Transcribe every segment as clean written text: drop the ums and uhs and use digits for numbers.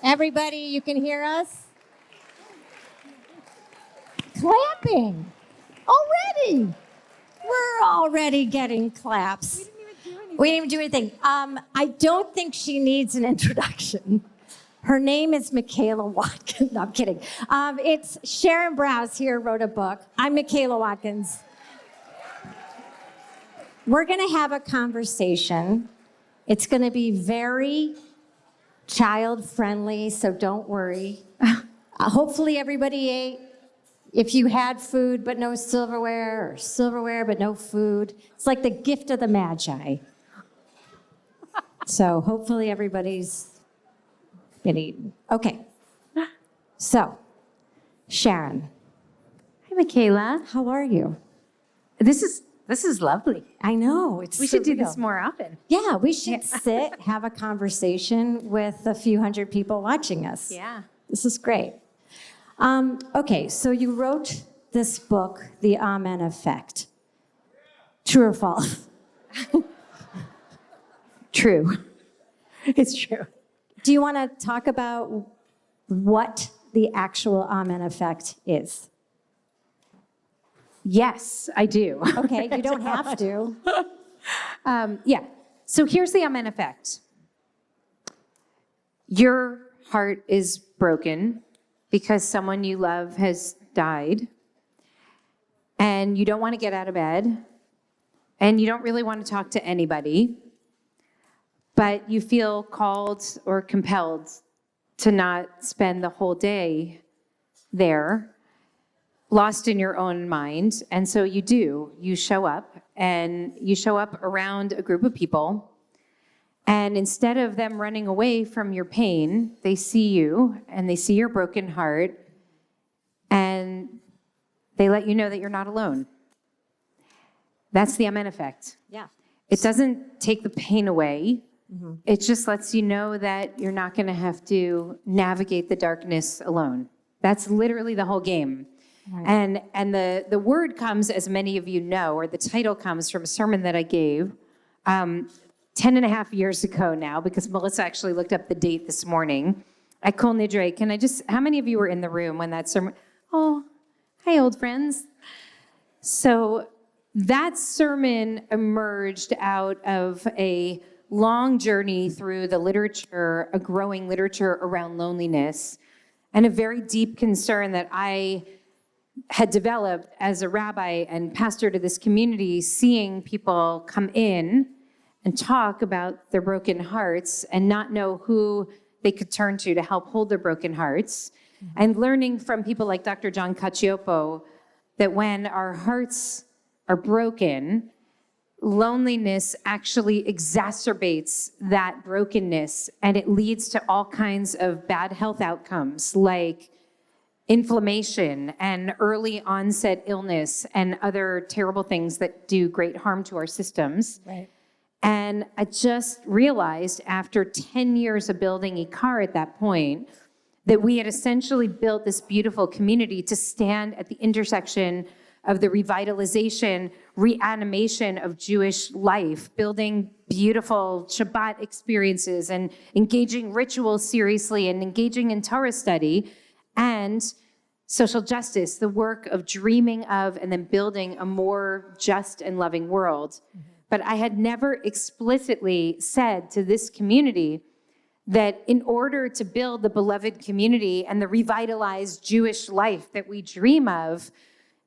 Everybody, you can hear us? Clapping. Already. We're already getting claps. We didn't even do anything. I don't think she needs an introduction. Her name is Michaela Watkins. No, I'm kidding. It's Sharon Brous here wrote a book. I'm Michaela Watkins. We're going to have a conversation. It's going to be very child-friendly, so don't worry. Hopefully everybody ate. If you had food but no silverware, or silverware but no food, it's like the gift of the Magi. So hopefully everybody's been eaten. Okay. So, Sharon. Hi, Michaela. How are you? This is lovely. I know. We should do this more often. Yeah, we should sit, have a conversation with a few hundred people watching us. Yeah. This is great. Okay, so you wrote this book, The Amen Effect. True or false? True. It's true. Do you want to talk about what the actual Amen Effect is? Yes, I do. Okay, you don't have to. Yeah. So here's the Amen Effect. Your heart is broken because someone you love has died, and you don't want to get out of bed, and you don't really want to talk to anybody, but you feel called or compelled to not spend the whole day there, lost in your own mind. And so you do. You show up, and you show up around a group of people. And instead of them running away from your pain, they see you and they see your broken heart, and they let you know that you're not alone. That's the Amen Effect. Yeah. It doesn't take the pain away. Mm-hmm. It just lets you know that you're not going to have to navigate the darkness alone. That's literally the whole game. Right. And the word comes, as many of you know, or the title comes from a sermon that I gave 10 and a half years ago now, because Melissa actually looked up the date this morning at Kol Nidre. How many of you were in the room when that sermon? Oh, hi, old friends. So that sermon emerged out of a long journey through the literature, a growing literature around loneliness, and a very deep concern that I had developed as a rabbi and pastor to this community, seeing people come in and talk about their broken hearts and not know who they could turn to help hold their broken hearts. Mm-hmm. And learning from people like Dr. John Cacioppo that when our hearts are broken, loneliness actually exacerbates that brokenness, and it leads to all kinds of bad health outcomes like inflammation and early onset illness and other terrible things that do great harm to our systems. Right. And I just realized after 10 years of building IKAR at that point, that we had essentially built this beautiful community to stand at the intersection of the revitalization, reanimation of Jewish life, building beautiful Shabbat experiences and engaging rituals seriously and engaging in Torah study, and social justice, the work of dreaming of and then building a more just and loving world. Mm-hmm. But I had never explicitly said to this community that in order to build the beloved community and the revitalized Jewish life that we dream of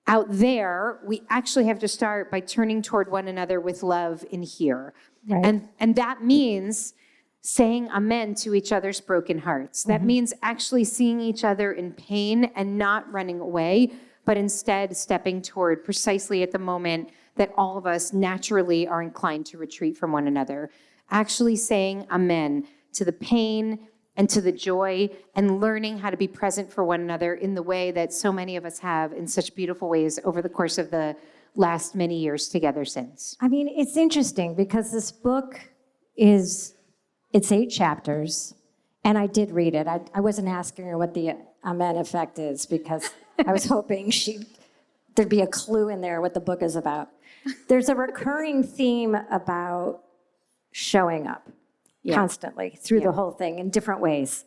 out there, we actually have to start by turning toward one another with love in here. Right. And that means saying amen to each other's broken hearts. That means actually seeing each other in pain and not running away, but instead stepping toward precisely at the moment that all of us naturally are inclined to retreat from one another. Actually saying amen to the pain and to the joy, and learning how to be present for one another in the way that so many of us have in such beautiful ways over the course of the last many years together since. I mean, it's interesting because this book it's 8 chapters, and I did read it. I wasn't asking her what the Amen Effect is because I was hoping there'd be a clue in there what the book is about. There's a recurring theme about showing up constantly through the whole thing in different ways.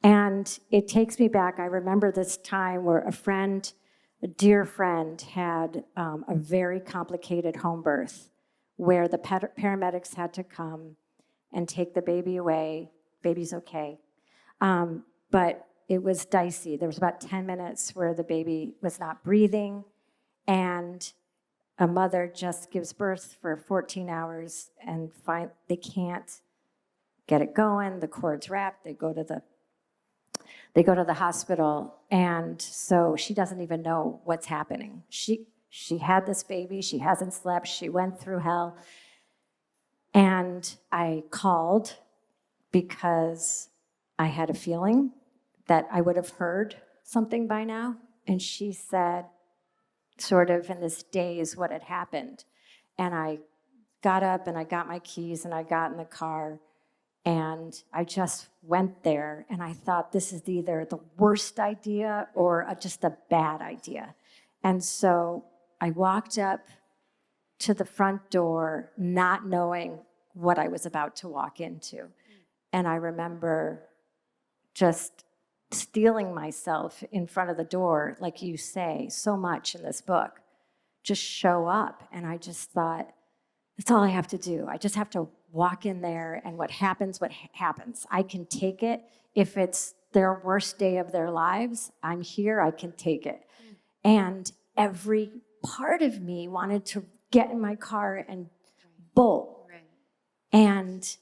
And it takes me back. I remember this time where a dear friend, had a very complicated home birth where the paramedics had to come and take the baby away. Baby's okay. But it was dicey. There was about 10 minutes where the baby was not breathing, and a mother just gives birth for 14 hours and they can't get it going. The cord's wrapped. They go to the hospital, and so she doesn't even know what's happening. She had this baby. She hasn't slept. She went through hell. And I called because I had a feeling that I would have heard something by now. And she said, sort of in this daze, what had happened. And I got up and I got my keys and I got in the car. And I just went there, and I thought, this is either the worst idea or just a bad idea. And so I walked up to the front door, not knowing what I was about to walk into. And I remember just steeling myself in front of the door, like you say so much in this book, just show up. And I just thought, that's all I have to do. I just have to walk in there, and what happens, I can take it. If it's their worst day of their lives, I'm here, I can take it. And every part of me wanted to get in my car and bolt. Right. And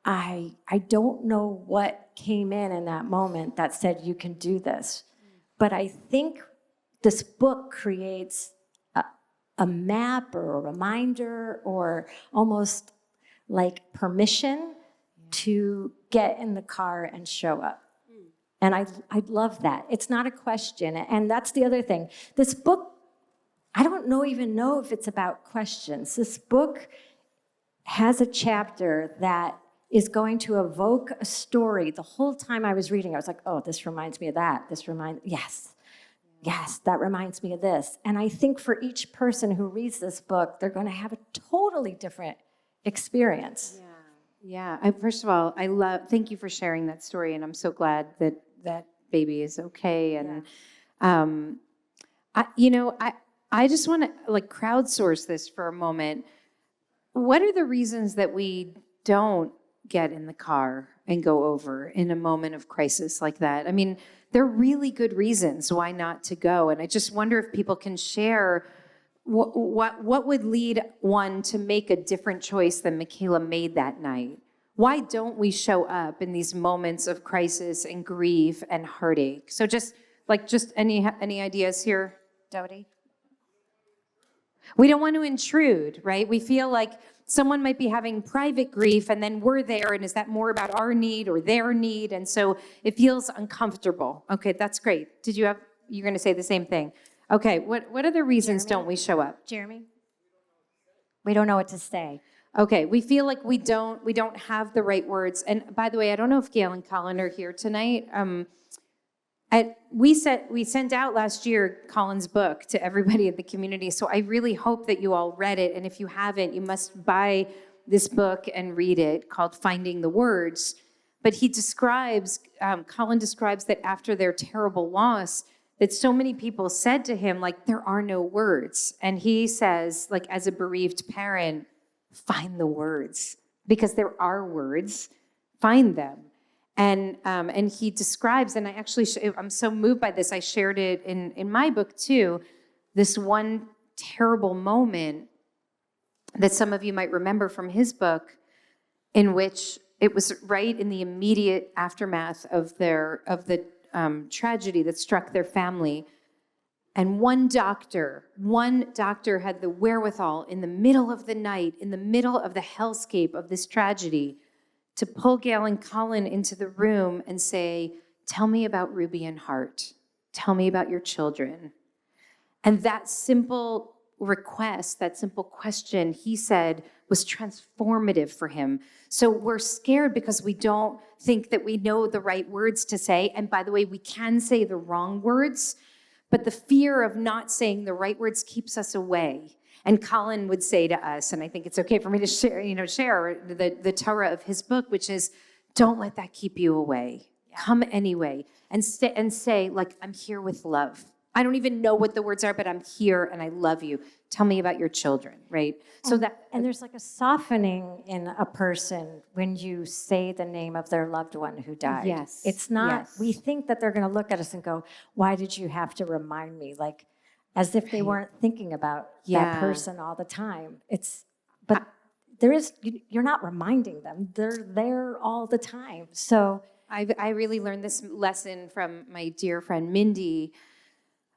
I don't know what came in that moment that said, you can do this. But I think this book creates a map or a reminder or almost like permission to get in the car and show up. And I love that. It's not a question. And that's the other thing. This book, I don't even know if it's about questions. This book has a chapter that is going to evoke a story. The whole time I was reading, I was like, oh, this reminds me of that. Yes, that reminds me of this. And I think for each person who reads this book, they're going to have a totally different experience. Yeah. First of all, thank you for sharing that story, and I'm so glad that that baby is okay. And I just want to crowdsource this for a moment. What are the reasons that we don't get in the car and go over in a moment of crisis like that? I mean, there are really good reasons why not to go, and I just wonder if people can share what would lead one to make a different choice than Michaela made that night. Why don't we show up in these moments of crisis and grief and heartache? So just any ideas here, Dodie? We don't want to intrude, right? We feel like someone might be having private grief, and then we're there, and is that more about our need or their need? And so it feels uncomfortable. Okay, that's great. You're going to say the same thing. Okay, what other reasons don't we show up? Jeremy? We don't know what to say. Okay, we feel like we don't have the right words. And by the way, I don't know if Gail and Colin are here tonight. We sent out last year Colin's book to everybody in the community, so I really hope that you all read it. And if you haven't, you must buy this book and read it, called Finding the Words. But Colin describes that after their terrible loss, that so many people said to him, there are no words. And he says, as a bereaved parent, find the words, because there are words, find them. And he describes, and I'm so moved by this, I shared it in my book too, this one terrible moment that some of you might remember from his book, in which it was right in the immediate aftermath of the tragedy that struck their family. And one doctor had the wherewithal in the middle of the night, in the middle of the hellscape of this tragedy, to pull Gail and Colin into the room and say, tell me about Ruby and Hart. Tell me about your children. And that simple request, that simple question, he said, was transformative for him. So we're scared because we don't think that we know the right words to say. And by the way, we can say the wrong words, but the fear of not saying the right words keeps us away. And Colin would say to us, and I think it's okay for me to share the Torah of his book, which is, don't let that keep you away. Yeah. come anyway and say, like, I'm here with love. I don't even know what the words are, but I'm here and I love you. Tell me about your children, right? And there's like a softening in a person when you say the name of their loved one who died. Yes. It's not, Yes. we think that they're going to look at us and go, why did you have to remind me? Like, as if they weren't thinking about that person all the time. But you're not reminding them. They're there all the time. So I really learned this lesson from my dear friend Mindy,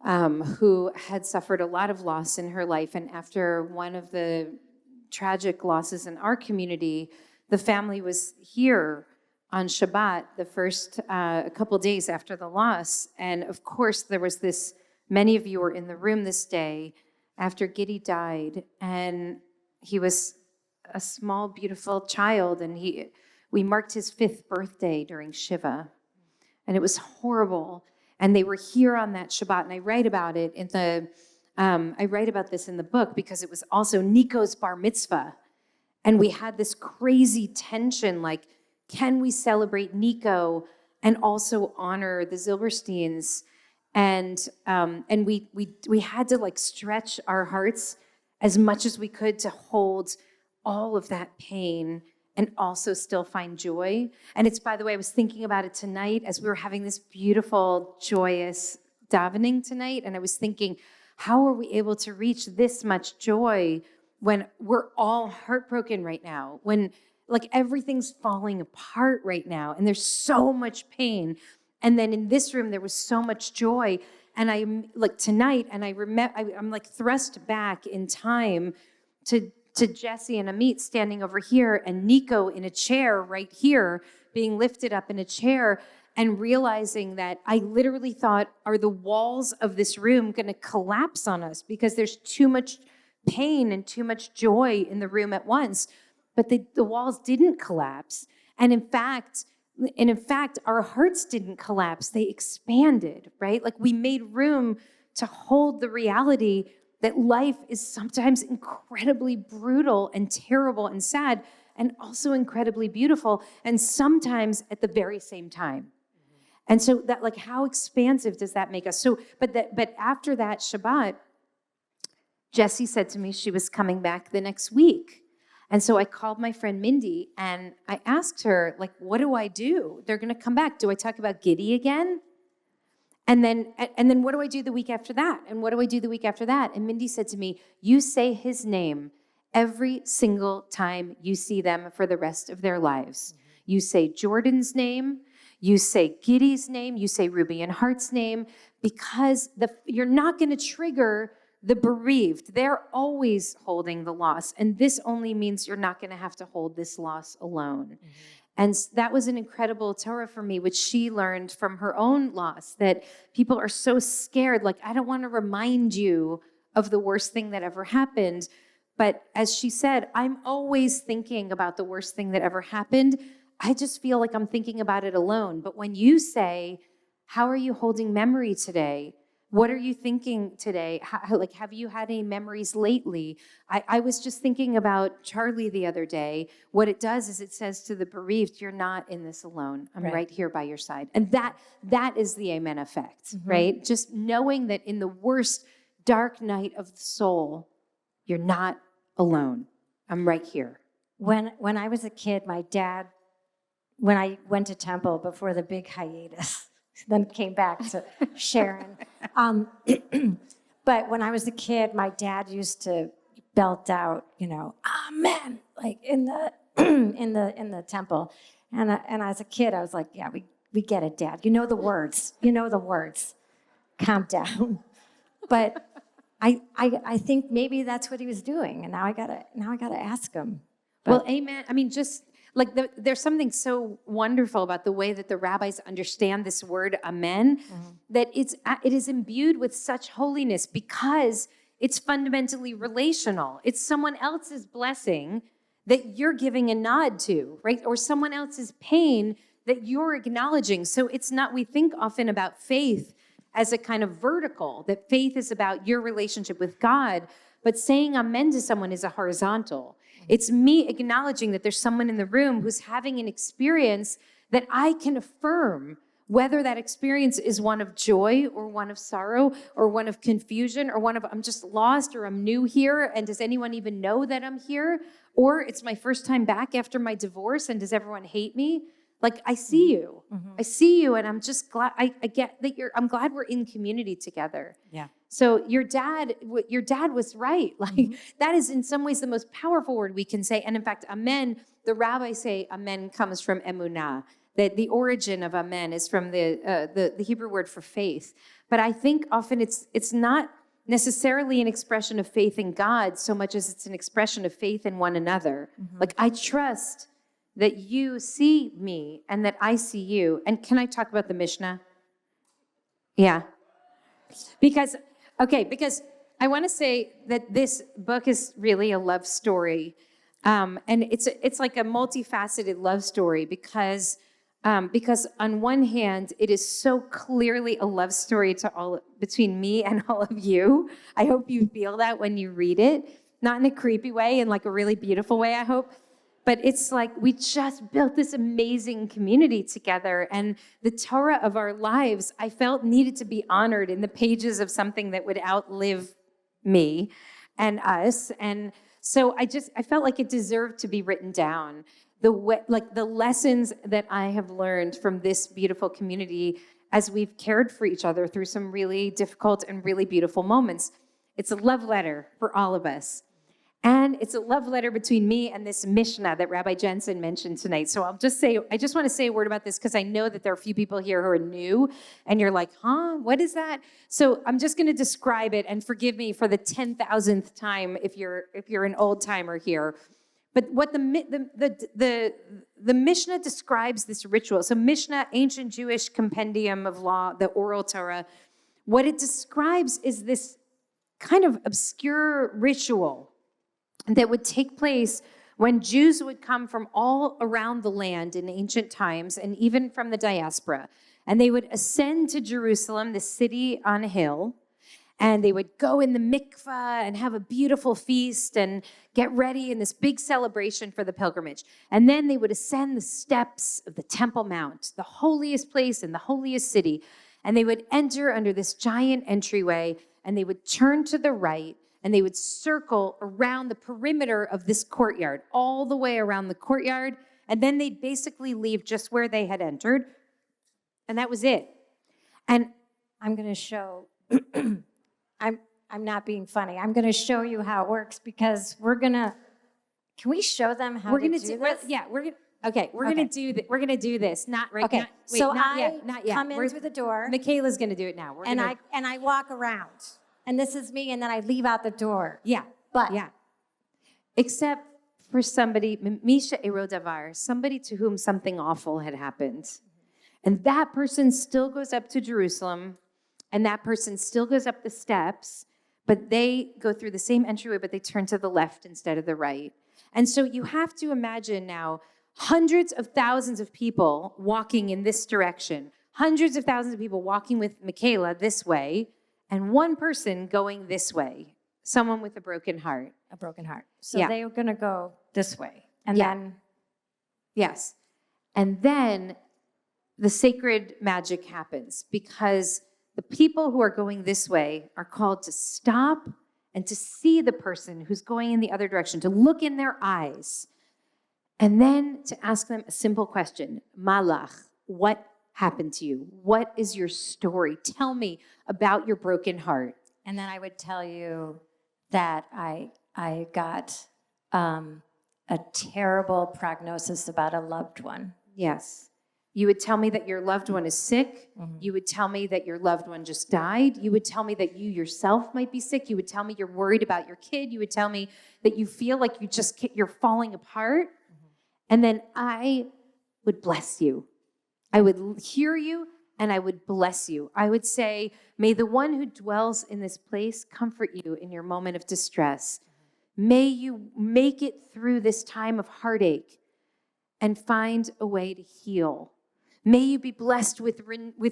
who had suffered a lot of loss in her life. And after one of the tragic losses in our community, the family was here on Shabbat, the first a couple days after the loss. And of course, there was this, many of you were in the room this day after Giddy died. And he was a small, beautiful child. And we marked his 5th birthday during Shiva. And it was horrible. And they were here on that Shabbat, and I write about it I write about this in the book because it was also Nico's bar mitzvah. And we had this crazy tension, like, can we celebrate Nico and also honor the Zilbersteins? And we had to, like, stretch our hearts as much as we could to hold all of that pain and also still find joy. And it's, by the way, I was thinking about it tonight as we were having this beautiful, joyous davening tonight, and I was thinking, how are we able to reach this much joy when we're all heartbroken right now, when, like, everything's falling apart right now, and there's so much pain. And then in this room, there was so much joy. And I'm like tonight, and I'm like thrust back in time to Jesse and Amit standing over here and Nico in a chair right here, being lifted up in a chair, and realizing that I literally thought, are the walls of this room going to collapse on us because there's too much pain and too much joy in the room at once? But the walls didn't collapse. And in fact, our hearts didn't collapse. They expanded, right? Like, we made room to hold the reality that life is sometimes incredibly brutal and terrible and sad, and also incredibly beautiful, and sometimes at the very same time. And so that, like, how expansive does that make us? So, but after that Shabbat, Jessie said to me she was coming back the next week. And so I called my friend Mindy and I asked her, like, what do I do? They're going to come back. Do I talk about Giddy again? And then what do I do the week after that? And what do I do the week after that? And Mindy said to me, you say his name every single time you see them for the rest of their lives. You say Jordan's name, you say Giddy's name, you say Ruby and Hart's name, because you're not going to trigger the bereaved. They're always holding the loss. And this only means you're not going to have to hold this loss alone. And that was an incredible Torah for me, which she learned from her own loss, that people are so scared. Like, I don't want to remind you of the worst thing that ever happened. But as she said, I'm always thinking about the worst thing that ever happened. I just feel like I'm thinking about it alone. But when you say, how are you holding memory today? What are you thinking today? Have you had any memories lately? I was just thinking about Charlie the other day. What it does is it says to the bereaved, you're not in this alone. I'm right here by your side. And that is the amen effect, right? Just knowing that in the worst dark night of the soul, you're not alone. I'm right here. When I was a kid, my dad, when I went to temple before the big hiatus, then came back to Sharon. But when I was a kid, my dad used to belt out, amen, like in the in the temple. And as a kid, I was like, yeah, we get it, Dad. You know the words. Calm down. But I think maybe that's what he was doing, and now I gotta ask him. Well, amen. I mean, just like there's something so wonderful about the way that the rabbis understand this word amen, that it is imbued with such holiness because it's fundamentally relational. It's someone else's blessing that you're giving a nod to, right? Or someone else's pain that you're acknowledging. So it's not, we think often about faith as a kind of vertical, that faith is about your relationship with God, but saying amen to someone is a horizontal. It's me acknowledging that there's someone in the room who's having an experience that I can affirm Whether that experience is one of joy or one of sorrow or one of confusion or one of I'm just lost or I'm new here and does anyone even know that I'm here? Or it's my first time back after my divorce and does everyone hate me? Like, I see you. I see you, and I'm just glad I get that I'm glad we're in community together. Yeah. So your dad was right. Like, that is in some ways the most powerful word we can say. And in fact, amen, the rabbis say amen comes from emunah, that the origin of amen is from the Hebrew word for faith. But I think often it's not necessarily an expression of faith in God so much as it's an expression of faith in one another. Like, I trust that you see me and that I see you. And can I talk about the Mishnah? Yeah. Because I want to say that this book is really a love story. And it's like a multifaceted love story because on one hand, it is so clearly a love story between me and all of you. I hope you feel that when you read it, not in a creepy way, in like a really beautiful way, I hope. But it's like we just built this amazing community together, and the Torah of our lives, I felt needed to be honored in the pages of something that would outlive me and us. And so I felt like it deserved to be written down. The lessons that I have learned from this beautiful community as we've cared for each other through some really difficult and really beautiful moments. It's a love letter for all of us. And it's a love letter between me and this Mishnah that Rabbi Jensen mentioned tonight. So I just want to say a word about this because I know that there are a few people here who are new and you're like, huh, what is that? So I'm just going to describe it, and forgive me for the 10,000th time if you're an old timer here. But what the Mishnah describes this ritual. So Mishnah, ancient Jewish compendium of law, the oral Torah, what it describes is this kind of obscure ritual that would take place when Jews would come from all around the land in ancient times and even from the diaspora. And they would ascend to Jerusalem, the city on a hill, and they would go in the mikvah and have a beautiful feast and get ready in this big celebration for the pilgrimage. And then they would ascend the steps of the Temple Mount, the holiest place in the holiest city. And they would enter under this giant entryway, and they would turn to the right, and they would circle around the perimeter of this courtyard, all the way around the courtyard, and then they'd basically leave just where they had entered, and that was it. And I'm going to show, I'm not being funny. I'm going to show you how it works because can we show them how to do this? Yeah, we're going to do this. Not right now. Okay, so I come in through the door. Michaela's going to do it now. I walk around. And this is me, and then I leave out the door. Yeah. Except for somebody, Misha Erodavar, somebody to whom something awful had happened. And that person still goes up to Jerusalem, and that person still goes up the steps, but they go through the same entryway, but they turn to the left instead of the right. And so you have to imagine now hundreds of thousands of people walking in this direction, hundreds of thousands of people walking with Michaela this way, and one person going this way, someone with a broken heart. A broken heart. So they are going to go this way. And then... Yes. And then the sacred magic happens because the people who are going this way are called to stop and to see the person who's going in the other direction, to look in their eyes, and then to ask them a simple question. Malach, what happened to you? What is your story? Tell me about your broken heart. And then I would tell you that I got a terrible prognosis about a loved one. Yes. You would tell me that your loved one is sick. Mm-hmm. You would tell me that your loved one just died. You would tell me that you yourself might be sick. You would tell me you're worried about your kid. You would tell me that you feel like you're falling apart. Mm-hmm. And then I would bless you. I would hear you and I would bless you. I would say, may the one who dwells in this place comfort you in your moment of distress. May you make it through this time of heartache and find a way to heal. May you be blessed with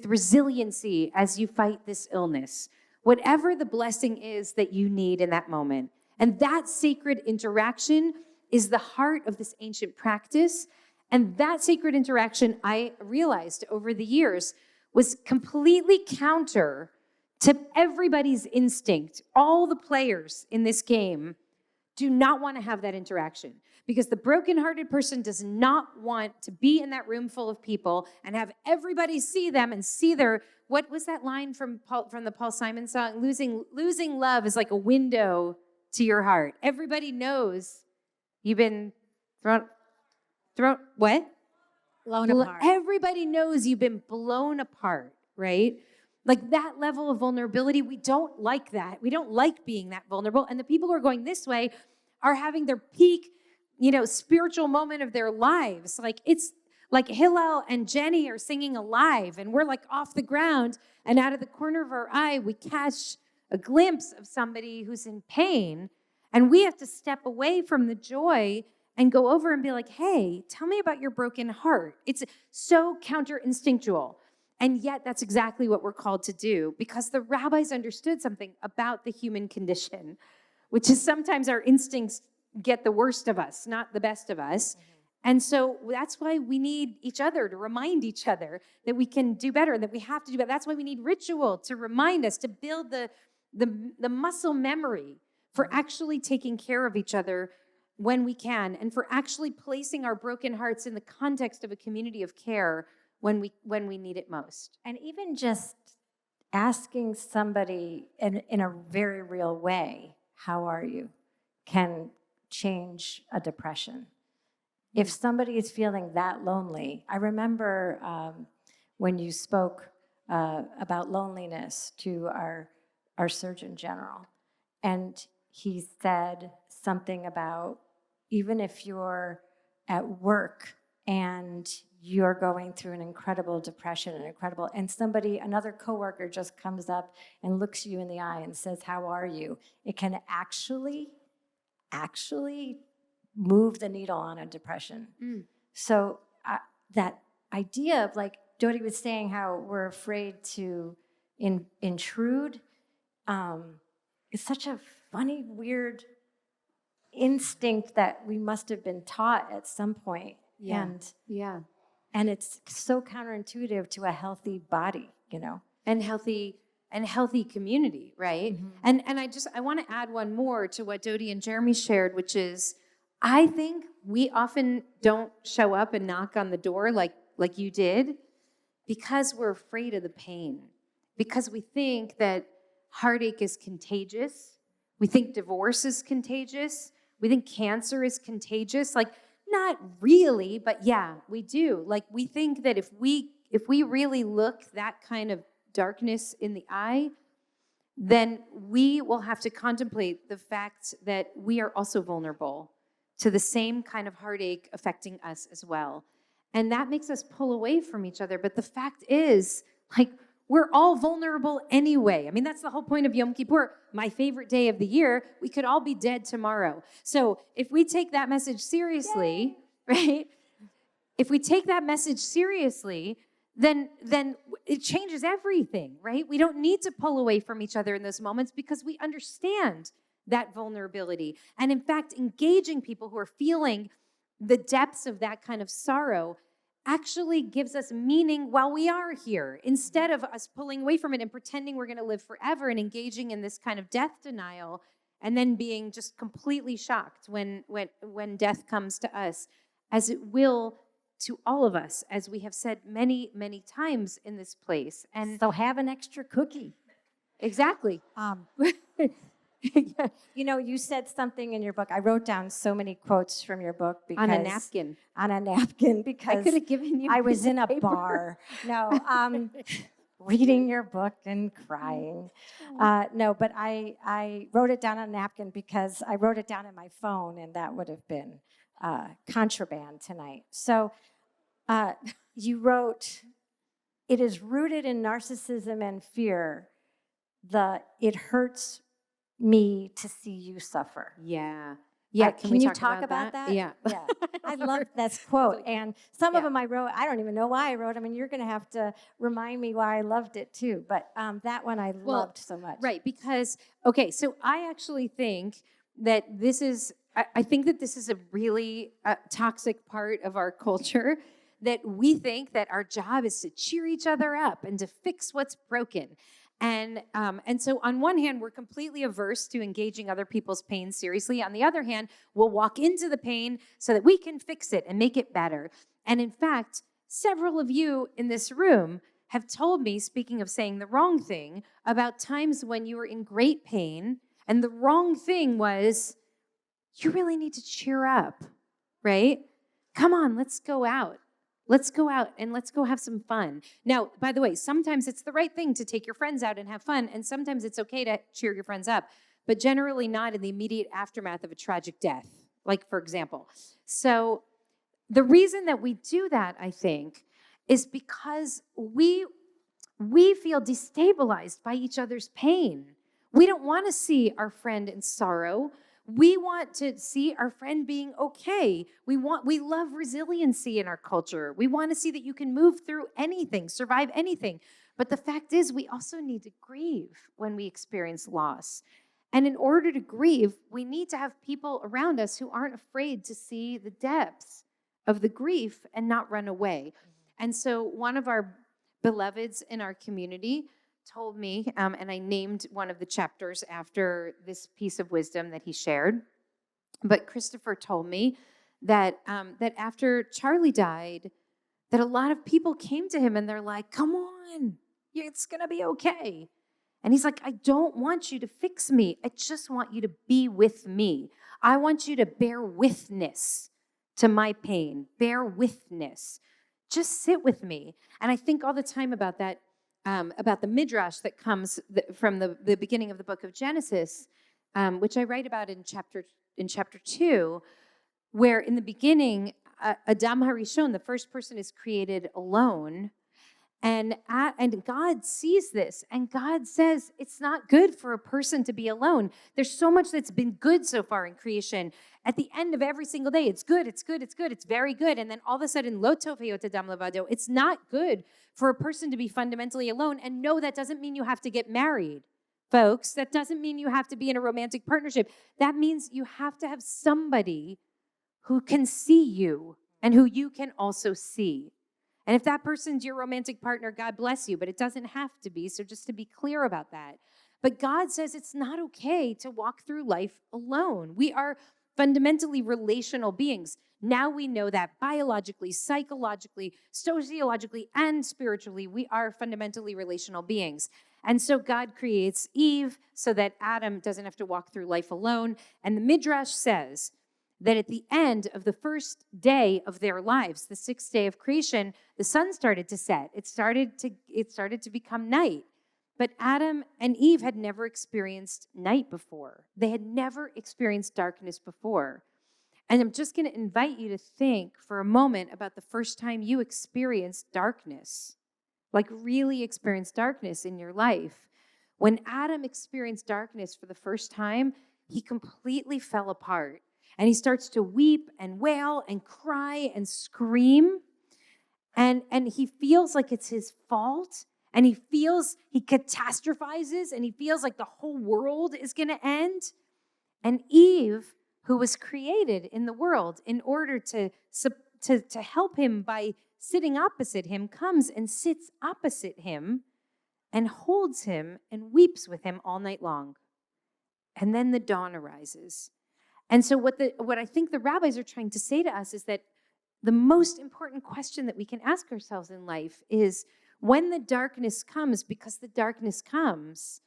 resiliency as you fight this illness. Whatever the blessing is that you need in that moment. And that sacred interaction is the heart of this ancient practice. And that sacred interaction, I realized over the years, was completely counter to everybody's instinct. All the players in this game do not want to have that interaction because the brokenhearted person does not want to be in that room full of people and have everybody see them and see their, what was that line from the Paul Simon song? Losing love is like a window to your heart. Everybody knows you've been thrown, what? Blown apart. Everybody knows you've been blown apart, right? Like that level of vulnerability, we don't like that. We don't like being that vulnerable. And the people who are going this way are having their peak, spiritual moment of their lives. Like it's like Hillel and Jenny are singing Alive, and we're like off the ground, and out of the corner of our eye, we catch a glimpse of somebody who's in pain, and we have to step away from the joy and go over and be like, hey, tell me about your broken heart. It's so counter-instinctual. And yet that's exactly what we're called to do because the rabbis understood something about the human condition, which is sometimes our instincts get the worst of us, not the best of us. Mm-hmm. And so that's why we need each other to remind each other that we can do better, that we have to do better. That's why we need ritual to remind us, to build the muscle memory for actually taking care of each other when we can, and for actually placing our broken hearts in the context of a community of care when we need it most. And even just asking somebody in a very real way, how are you, can change a depression. If somebody is feeling that lonely, I remember when you spoke about loneliness to our Surgeon General, and he said something about even if you're at work and you're going through an incredible depression, and another coworker just comes up and looks you in the eye and says, how are you? It can actually move the needle on a depression. Mm. So that idea of, like Dodi was saying, how we're afraid to intrude, is such a funny, weird instinct that we must have been taught at some point. Yeah. And it's so counterintuitive to a healthy body, and healthy community, right? Mm-hmm. And I want to add one more to what Dodi and Jeremy shared, which is, I think we often don't show up and knock on the door like you did because we're afraid of the pain, because we think that heartache is contagious. We think divorce is contagious. We think cancer is contagious. Like, not really, but yeah, we do. Like, we think that if we really look that kind of darkness in the eye, then we will have to contemplate the fact that we are also vulnerable to the same kind of heartache affecting us as well. And that makes us pull away from each other. But the fact is, like, we're all vulnerable anyway. I mean, that's the whole point of Yom Kippur, my favorite day of the year. We could all be dead tomorrow. So if we take that message seriously, right? If we take that message seriously, then it changes everything, right? We don't need to pull away from each other in those moments because we understand that vulnerability. And in fact, engaging people who are feeling the depths of that kind of sorrow actually gives us meaning while we are here, instead of us pulling away from it and pretending we're going to live forever and engaging in this kind of death denial and then being just completely shocked when death comes to us, as it will to all of us, as we have said many, many times in this place. And so have an extra cookie. Exactly. Yeah. You said something in your book. I wrote down so many quotes from your book because on a napkin because I could have given you. I was in a bar. No, reading your book and crying. No, but I wrote it down on a napkin because I wrote it down in my phone, and that would have been contraband tonight. So you wrote, "It is rooted in narcissism and fear. It hurts me to see you suffer." Yeah. Can you talk about that? Yeah. I love that quote. And some of them I wrote, I don't even know why I wrote them, and you're going to have to remind me why I loved it too. But that one I loved so much. Right, because, so I actually think that this is I think that this is a really toxic part of our culture, that we think that our job is to cheer each other up and to fix what's broken. And so on one hand, we're completely averse to engaging other people's pain seriously. On the other hand, we'll walk into the pain so that we can fix it and make it better. And in fact, several of you in this room have told me, speaking of saying the wrong thing, about times when you were in great pain, and the wrong thing was, you really need to cheer up, right? Come on, let's go out. Let's go out and let's go have some fun. Now, by the way, sometimes it's the right thing to take your friends out and have fun, and sometimes it's okay to cheer your friends up, but generally not in the immediate aftermath of a tragic death, like for example. So the reason that we do that, I think, is because we feel destabilized by each other's pain. We don't want to see our friend in sorrow. We want to see our friend being okay. We love resiliency in our culture. We want to see that you can move through anything, survive anything. But the fact is, we also need to grieve when we experience loss. And in order to grieve, we need to have people around us who aren't afraid to see the depths of the grief and not run away. And so one of our beloveds in our community told me, and I named one of the chapters after this piece of wisdom that he shared. But Christopher told me that that after Charlie died, that a lot of people came to him and they're like, "Come on, it's gonna be okay." And he's like, "I don't want you to fix me. I just want you to be with me. I want you to bear witness to my pain. Bear witness. Just sit with me." And I think all the time about that. About the midrash that comes from the beginning of the book of Genesis, which I write about in chapter 2, where in the beginning, Adam Harishon, the first person, is created alone, and God sees this, and God says it's not good for a person to be alone. There's so much that's been good so far in creation. At the end of every single day, it's good, it's good, it's good, it's very good, and then all of a sudden, lo tov heyot adam levado. It's not good for a person to be fundamentally alone. And no, that doesn't mean you have to get married, folks. That doesn't mean you have to be in a romantic partnership. That means you have to have somebody who can see you and who you can also see. And if that person's your romantic partner, God bless you, but it doesn't have to be. So just to be clear about that. But God says it's not okay to walk through life alone. We are fundamentally relational beings. Now we know that biologically, psychologically, sociologically, and spiritually, we are fundamentally relational beings. And so God creates Eve so that Adam doesn't have to walk through life alone. And the Midrash says that at the end of the first day of their lives, the sixth day of creation, the sun started to set. It started to become night. But Adam and Eve had never experienced night before. They had never experienced darkness before. And I'm just going to invite you to think for a moment about the first time you experienced darkness, like really experienced darkness in your life. When Adam experienced darkness for the first time, he completely fell apart. And he starts to weep and wail and cry and scream. And he feels like it's his fault. And he catastrophizes, and he feels like the whole world is going to end. And Eve, who was created in the world in order to help him by sitting opposite him, comes and sits opposite him and holds him and weeps with him all night long. And then the dawn arises. And so what I think the rabbis are trying to say to us is that the most important question that we can ask ourselves in life is, when the darkness comes, because the darkness comes,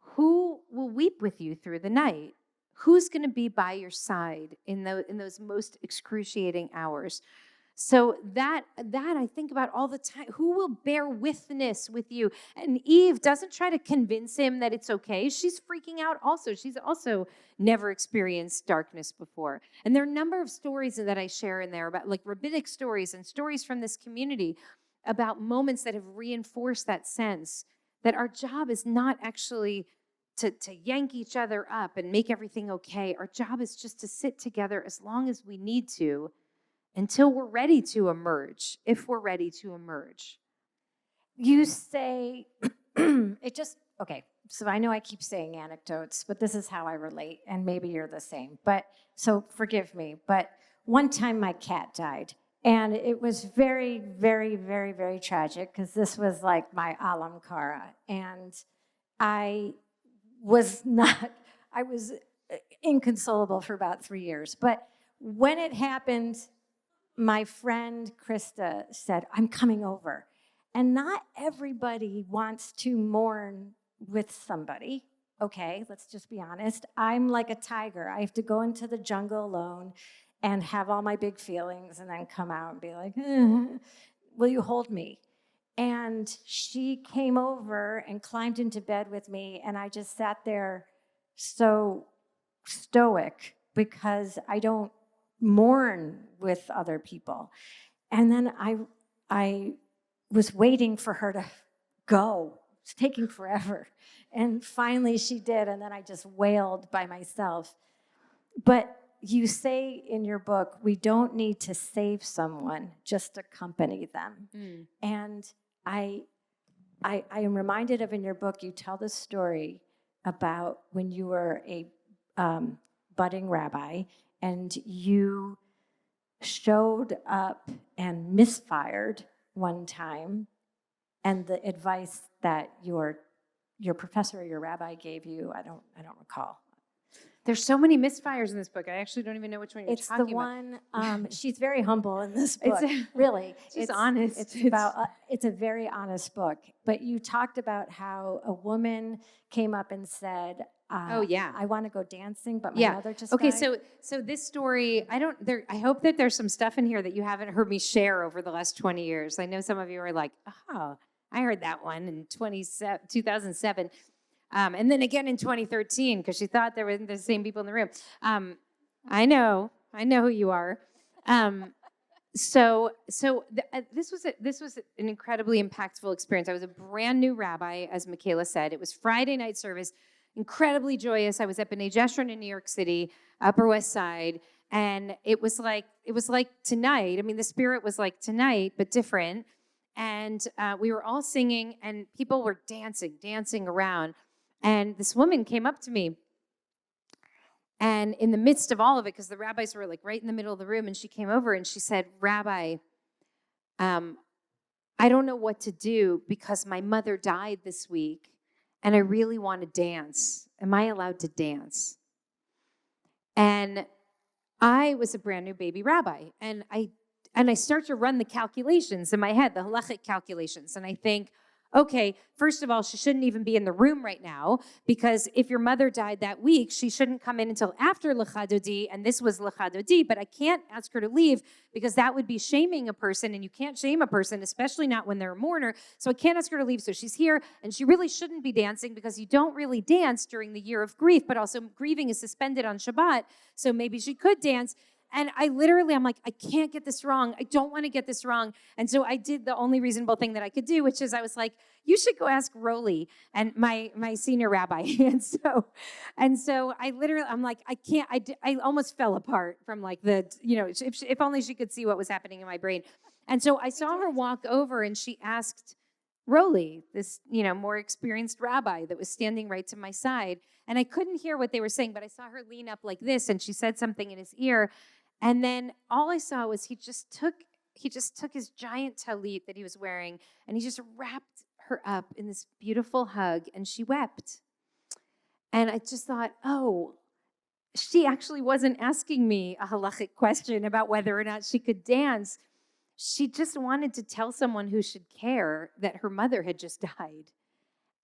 who will weep with you through the night? Who's going to be by your side in those most excruciating hours? So that I think about all the time. Who will bear witness with you? And Eve doesn't try to convince him that it's okay. She's freaking out also. She's also never experienced darkness before. And there are a number of stories that I share in there about like rabbinic stories and stories from this community about moments that have reinforced that sense that our job is not actually to yank each other up and make everything okay. Our job is just to sit together as long as we need to until we're ready to emerge, if we're ready to emerge. You say okay, so I know I keep saying anecdotes, but this is how I relate, and maybe you're the same. But so forgive me, but one time my cat died, and it was very, very, very, very tragic because this was like my alam cara, and I was not, I was inconsolable for about 3 years. But when it happened, my friend Krista said, I'm coming over. And not everybody wants to mourn with somebody. Okay, let's just be honest. I'm like a tiger. I have to go into the jungle alone and have all my big feelings and then come out and be like, will you hold me? And she came over and climbed into bed with me, and I just sat there so stoic because I don't mourn with other people. And then I was waiting for her to go. It's taking forever. And finally she did, and then I just wailed by myself. But you say in your book, we don't need to save someone, just accompany them. And I am reminded of in your book, you tell the story about when you were a budding rabbi and you showed up and misfired one time, and the advice that your professor or your rabbi gave you, I don't recall. There's so many misfires in this book. I actually don't even know which one you're talking about. It's the one, she's very humble in this book, really. She's honest. It's a very honest book. But you talked about how a woman came up and said, oh yeah, I want to go dancing, but my mother just died. So this story, I hope that there's some stuff in here that you haven't heard me share over the last 20 years. I know some of you are like, oh, I heard that one in 2007. And then again in 2013, because she thought there were the same people in the room. I know who you are. This was an incredibly impactful experience. I was a brand new rabbi, as Michaela said. It was Friday night service, incredibly joyous. I was at B'nai Jeshurun in New York City, Upper West Side, and it was like tonight. I mean, the spirit was like tonight, but different. And we were all singing, and people were dancing around. And this woman came up to me, and in the midst of all of it, because the rabbis were like right in the middle of the room, and she came over and she said, Rabbi, I don't know what to do because my mother died this week, and I really want to dance. Am I allowed to dance? And I was a brand new baby rabbi, and I start to run the calculations in my head, the halachic calculations, and I think, okay, first of all, she shouldn't even be in the room right now, because if your mother died that week, she shouldn't come in until after Lecha Dodi, and this was Lecha Dodi, but I can't ask her to leave because that would be shaming a person, and you can't shame a person, especially not when they're a mourner, so I can't ask her to leave, so she's here, and she really shouldn't be dancing because you don't really dance during the year of grief, but also grieving is suspended on Shabbat, so maybe she could dance. And I'm like, I can't get this wrong. I don't want to get this wrong. And so I did the only reasonable thing that I could do, which is I was like, you should go ask Roli, and my senior rabbi. And so I'm like, I can't, I almost fell apart from like if only she could see what was happening in my brain. And so I saw her walk over, and she asked Roli, this, more experienced rabbi that was standing right to my side. And I couldn't hear what they were saying, but I saw her lean up like this, and she said something in his ear. And then all I saw was he just took his giant talit that he was wearing, and he just wrapped her up in this beautiful hug, and she wept. And I just thought, oh, she actually wasn't asking me a halachic question about whether or not she could dance. She just wanted to tell someone who should care that her mother had just died.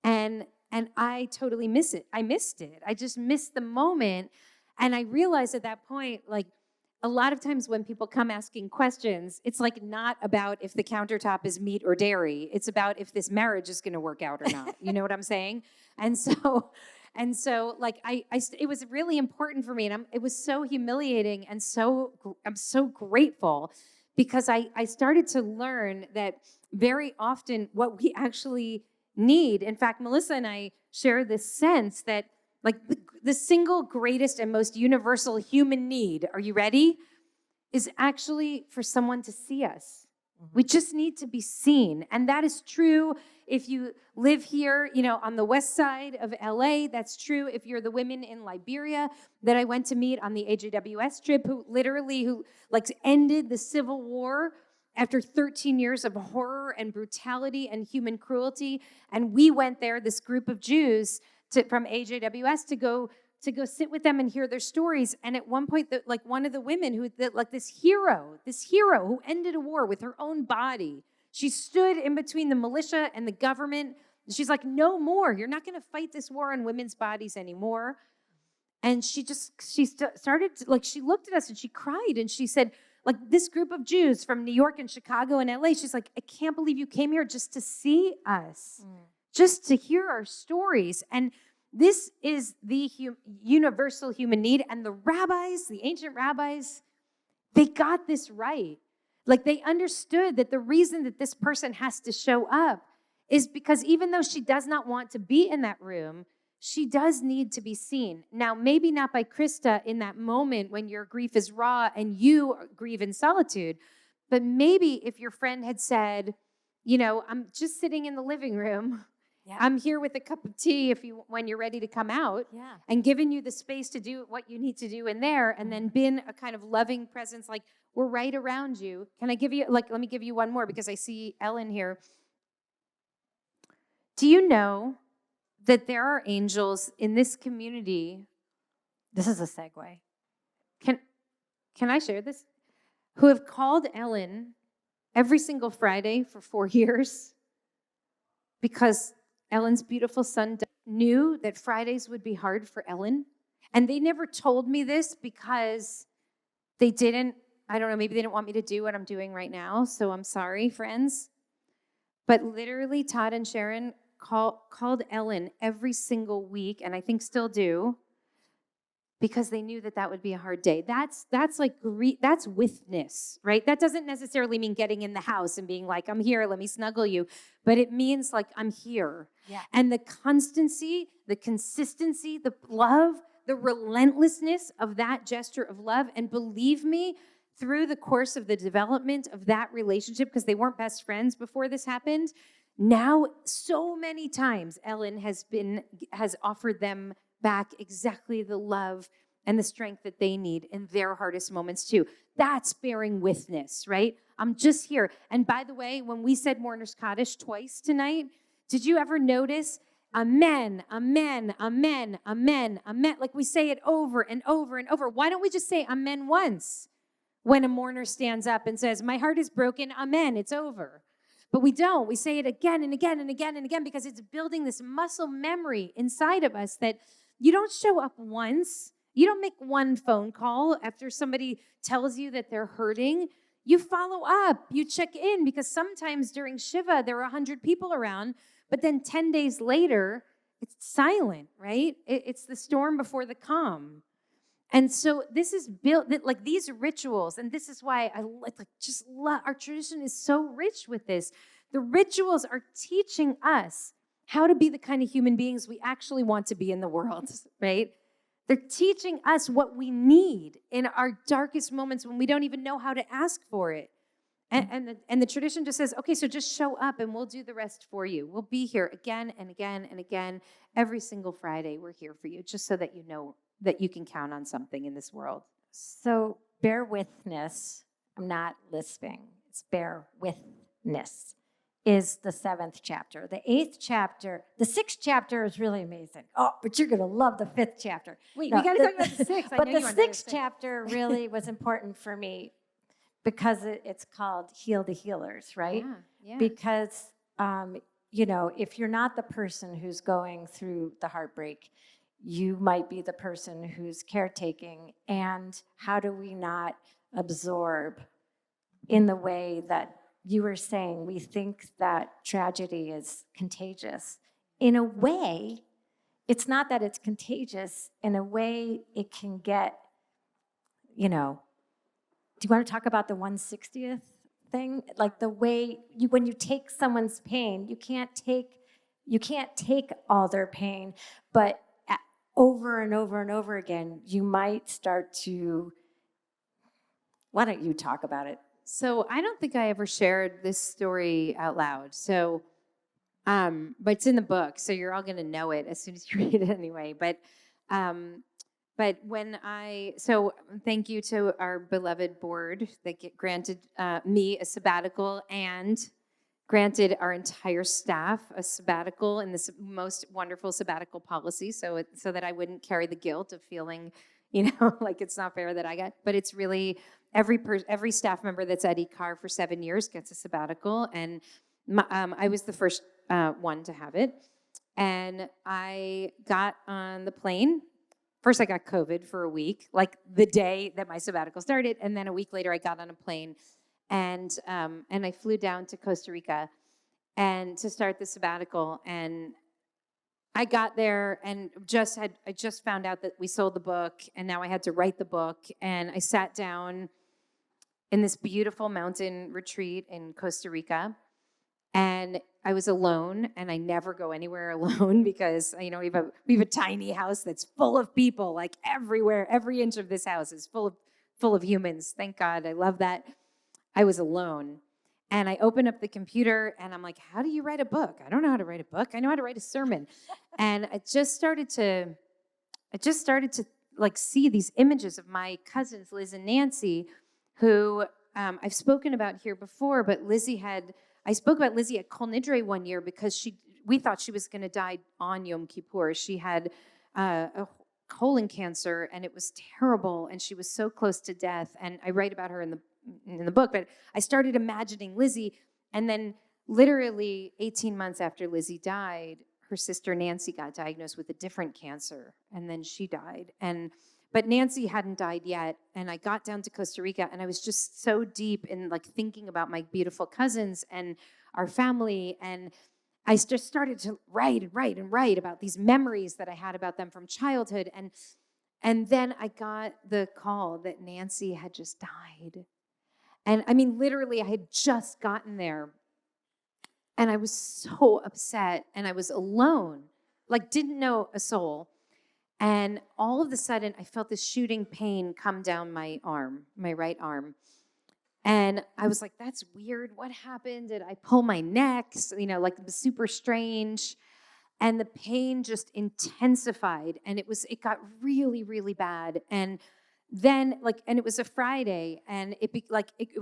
And I totally miss it. I missed it. I just missed the moment. And I realized at that point, like, a lot of times when people come asking questions, it's like not about if the countertop is meat or dairy. It's about if this marriage is going to work out or not. You know what I'm saying? And so like it was really important for me, and it was so humiliating, and I'm so grateful, because I started to learn that very often what we actually need. In fact, Melissa and I share this sense that like the single greatest and most universal human need, are you ready, is actually for someone to see us. We just need to be seen. And that is true if you live here, on the west side of LA. That's true if you're the women in Liberia that I went to meet on the AJWS trip who ended the civil war after 13 years of horror and brutality and human cruelty. And we went there, this group of Jews from AJWS, to go sit with them and hear their stories. And at one point, one of the women this hero who ended a war with her own body, she stood in between the militia and the government. She's like, no more. You're not going to fight this war on women's bodies anymore. And she started to, she looked at us and she cried and she said, this group of Jews from New York and Chicago and LA, she's like, I can't believe you came here just to see us, just to hear our stories. And this is the universal human need. And the ancient rabbis, they got this right. They understood that the reason that this person has to show up is because even though she does not want to be in that room, she does need to be seen. Now, maybe not by Krista in that moment when your grief is raw and you grieve in solitude, but maybe if your friend had said, I'm just sitting in the living room. Yeah. I'm here with a cup of tea when you're ready to come out, and giving you the space to do what you need to do in there, and then been a kind of loving presence, we're right around you. Can I give you, let me give you one more because I see Ellen here. Do you know that there are angels in this community? This is a segue. Can I share this? Who have called Ellen every single Friday for 4 years because Ellen's beautiful son knew that Fridays would be hard for Ellen. And they never told me this because they didn't, I don't know, maybe they didn't want me to do what I'm doing right now. So I'm sorry, friends. But literally, Todd and Sharon called Ellen every single week, and I think still do, because they knew that would be a hard day. That's withness, right? That doesn't necessarily mean getting in the house and being like, I'm here, let me snuggle you. But it means I'm here. Yeah. And the constancy, the consistency, the love, the relentlessness of that gesture of love. And believe me, through the course of the development of that relationship, because they weren't best friends before this happened, now so many times Ellen has offered them back exactly the love and the strength that they need in their hardest moments too. That's bearing witness, right? I'm just here. And by the way, when we said Mourner's Kaddish twice tonight, did you ever notice amen, amen, amen, amen, amen? We say it over and over and over. Why don't we just say amen once when a mourner stands up and says, my heart is broken, amen, it's over. But we don't. We say it again and again and again and again because it's building this muscle memory inside of us that you don't show up once. You don't make one phone call after somebody tells you that they're hurting. You follow up. You check in because sometimes during Shiva, there are 100 people around, but then 10 days later, it's silent, right? It's the storm before the calm. And so this is built, these rituals, and this is why I just love, our tradition is so rich with this. The rituals are teaching us how to be the kind of human beings we actually want to be in the world, right? They're teaching us what we need in our darkest moments when we don't even know how to ask for it. And the tradition just says, okay, so just show up and we'll do the rest for you. We'll be here again and again and again. Every single Friday, we're here for you, just so that you know that you can count on something in this world. So bear witness, I'm not lisping, it's bear witness, is the 7th chapter. The 8th chapter, the 6th chapter is really amazing. Oh, but you're going to love the 5th chapter. Wait, we got to talk about the 6th. But the 6th chapter really was important for me because it's called Heal the Healers, right? Yeah. Because, if you're not the person who's going through the heartbreak, you might be the person who's caretaking. And how do we not absorb in the way that you were saying, we think that tragedy is contagious. In a way, it's not that it's contagious. In a way, it can get, do you want to talk about the 1/60th thing? Like the way when you take someone's pain, you can't take all their pain, but over and over and over again, you might start to, why don't you talk about it? So I don't think I ever shared this story out loud. So, but it's in the book, so you're all going to know it as soon as you read it anyway. But when so thank you to our beloved board that granted me a sabbatical and granted our entire staff a sabbatical in this most wonderful sabbatical policy, so that I wouldn't carry the guilt of feeling, like it's not fair that I got. But it's really every staff member that's at IKAR for 7 years gets a sabbatical, and I was the first one to have it, and I got on the plane. First, I got COVID for a week, like the day that my sabbatical started, and then a week later, I got on a plane, and I flew down to Costa Rica, and to start the sabbatical. And I got there and I just found out that we sold the book, and now I had to write the book. And I sat down in this beautiful mountain retreat in Costa Rica, and I was alone, and I never go anywhere alone because we have a tiny house that's full of people, like everywhere. Every inch of this house is full of humans. Thank God, I love that. I was alone, and I opened up the computer, and I'm like, "How do you write a book? I don't know how to write a book. I know how to write a sermon." And I just started to like see these images of my cousins, Liz and Nancy, who I've spoken about here before, but I spoke about Lizzie at Kol Nidre one year because we thought she was going to die on Yom Kippur. She had a colon cancer, and it was terrible, and she was so close to death. And I write about her in the book, but I started imagining Lizzie, and then literally 18 months after Lizzie died, her sister Nancy got diagnosed with a different cancer, and then she died. But Nancy hadn't died yet, and I got down to Costa Rica, and I was just so deep in like thinking about my beautiful cousins and our family, and I just started to write about these memories that I had about them from childhood, and then I got the call that Nancy had just died. And I mean, literally, I had just gotten there, and I was so upset, and I was alone, like didn't know a soul. And all of a sudden, I felt this shooting pain come down my right arm. And I was like, that's weird. What happened? Did I pull my neck? Like it was super strange. And the pain just intensified. And it got really, really bad. And then and it was a Friday, and it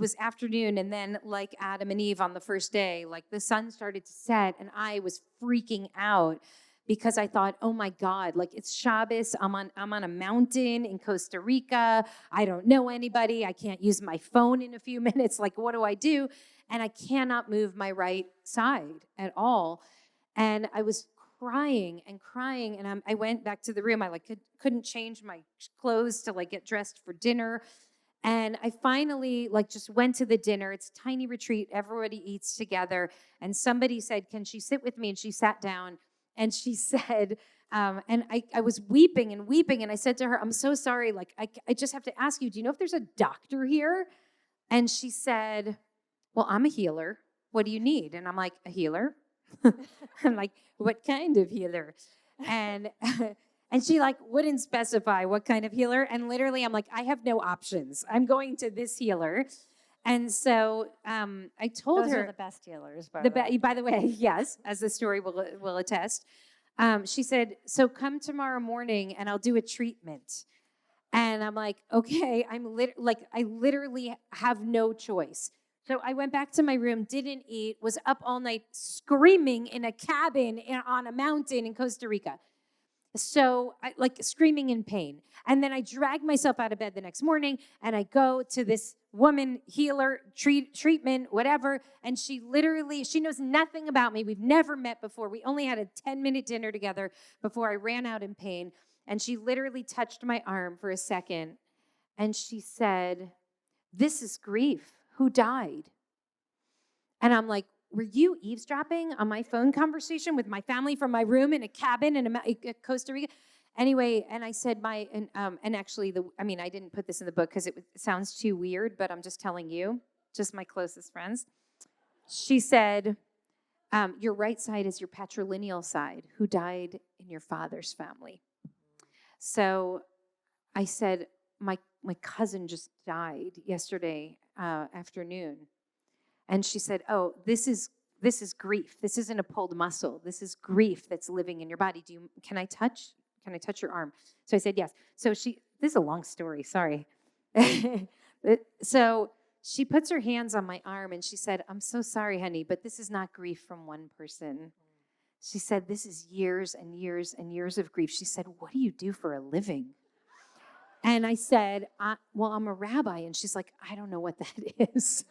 was afternoon, and then like Adam and Eve on the first day, like the sun started to set, and I was freaking out because I thought, oh my God, like it's Shabbos, I'm on a mountain in Costa Rica, I don't know anybody, I can't use my phone in a few minutes, like what do I do? And I cannot move my right side at all. And I was crying, and I went back to the room. I couldn't change my clothes to get dressed for dinner. And I finally just went to the dinner. It's a tiny retreat. Everybody eats together. And somebody said, can she sit with me? And she sat down, and she said, and I was weeping. And I said to her, I'm so sorry. I just have to ask you, do you know if there's a doctor here? And she said, well, I'm a healer. What do you need? And I'm like, a healer? I'm like, what kind of healer? And she wouldn't specify what kind of healer. And literally, I'm like, I have no options. I'm going to this healer. And so I told her. Those are the best healers, by the way. By the way, yes, as the story will attest. She said, so come tomorrow morning and I'll do a treatment. And I'm like, okay, I literally have no choice. So I went back to my room, didn't eat, was up all night screaming in a cabin on a mountain in Costa Rica. So I screaming in pain. And then I dragged myself out of bed the next morning, and I go to this woman healer treatment, whatever. And she knows nothing about me. We've never met before. We only had a 10-minute dinner together before I ran out in pain. And she literally touched my arm for a second. And she said, this is grief. Who died? And I'm like, were you eavesdropping on my phone conversation with my family from my room in a cabin in Costa Rica? Anyway, and I said and actually, I didn't put this in the book because it sounds too weird, but I'm just telling you, just my closest friends. She said, your right side is your patrilineal side, who died in your father's family. So I said, my cousin just died yesterday afternoon. And she said, oh, this is grief. This isn't a pulled muscle. This is grief that's living in your body. Can I touch your arm? So I said, yes. So this is a long story, sorry. So she puts her hands on my arm and she said, I'm so sorry, honey, but this is not grief from one person. She said, this is years and years and years of grief. She said, what do you do for a living? And I said, well, I'm a rabbi. And she's like, I don't know what that is.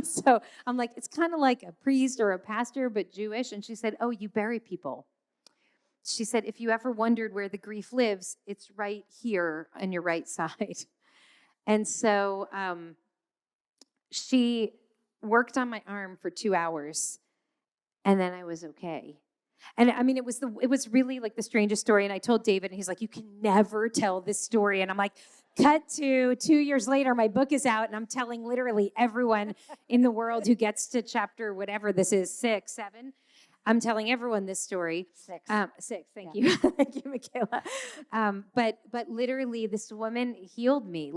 So I'm like, it's kind of like a priest or a pastor, but Jewish. And she said, oh, you bury people. She said, if you ever wondered where the grief lives, it's right here on your right side. And so she worked on my arm for 2 hours, and then I was okay. And I mean, it was really like the strangest story. And I told David, and he's like, you can never tell this story. And I'm like, cut to 2 years later, my book is out, and I'm telling literally everyone in the world who gets to chapter whatever this is, 6, 7. I'm telling everyone this story. 6. 6, thank you. Thank you, Michaela. But literally, this woman healed me.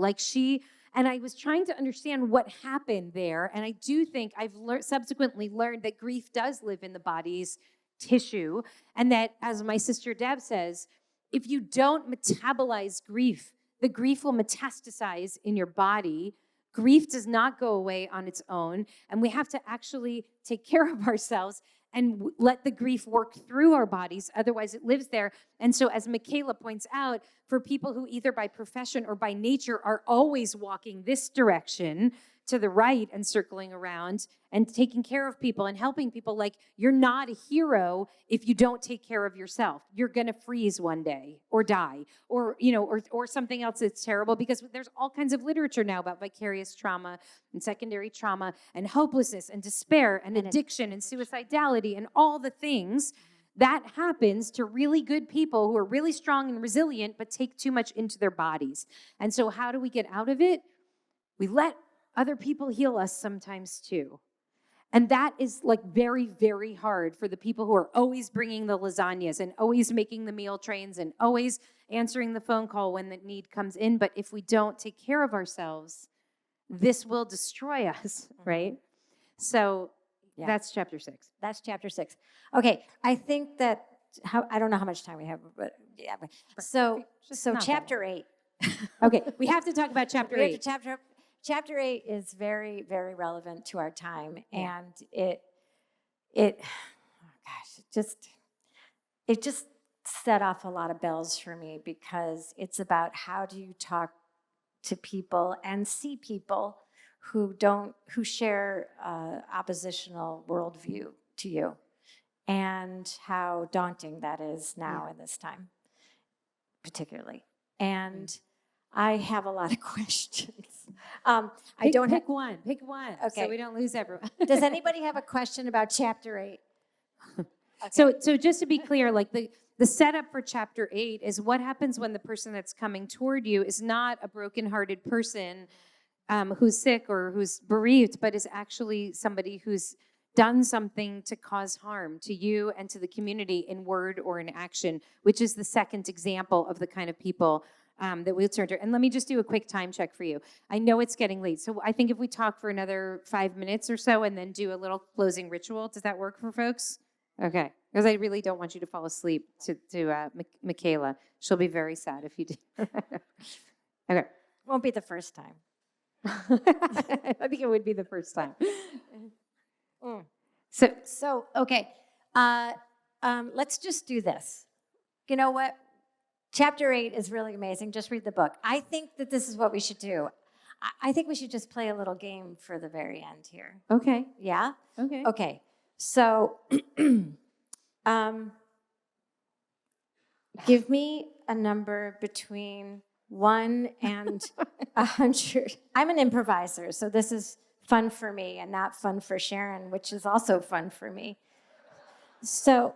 And I was trying to understand what happened there. And I do think I've subsequently learned that grief does live in the body's tissue. And that, as my sister Deb says, if you don't metabolize grief, the grief will metastasize in your body. Grief does not go away on its own. And we have to actually take care of ourselves and let the grief work through our bodies. Otherwise, it lives there. And so, as Michaela points out, for people who either by profession or by nature are always walking this direction to the right and circling around and taking care of people and helping people, like, you're not a hero if you don't take care of yourself. You're going to freeze one day or die or something else that's terrible, because there's all kinds of literature now about vicarious trauma and secondary trauma and hopelessness and despair and addiction and suicidality and all the things that happens to really good people who are really strong and resilient but take too much into their bodies. And so how do we get out of it? We let other people heal us sometimes too. And that is like very, very hard for the people who are always bringing the lasagnas and always making the meal trains and always answering the phone call when the need comes in. But if we don't take care of ourselves, this will destroy us, right? So that's chapter 6. That's chapter 6. Okay, I think that, I don't know how much time we have, but yeah. So chapter 8. Okay, we have to talk about chapter 8. Chapter 8 is very, very relevant to our time, and it just set off a lot of bells for me, because it's about how do you talk to people and see people who share oppositional worldview to you, and how daunting that is now in this time, particularly. And I have a lot of questions. Pick one, okay, so we don't lose everyone. Does anybody have a question about chapter 8? Okay. So just to be clear, like the setup for chapter 8 is what happens when the person that's coming toward you is not a brokenhearted person who's sick or who's bereaved, but is actually somebody who's done something to cause harm to you and to the community in word or in action, which is the second example of the kind of people that we'll turn to. And let me just do a quick time check for you. I know it's getting late, so I think if we talk for another 5 minutes or so and then do a little closing ritual, does that work for folks? Okay, because I really don't want you to fall asleep to Michaela. She'll be very sad if you do. Okay. Won't be the first time. I think it would be the first time. So okay, let's just do this. You know what? Chapter 8 is really amazing. Just read the book. I think that this is what we should do. I think we should just play a little game for the very end here. Okay. Yeah? Okay. Okay. So give me a number between 1 and 100. I'm an improviser, so this is fun for me and not fun for Sharon, which is also fun for me. So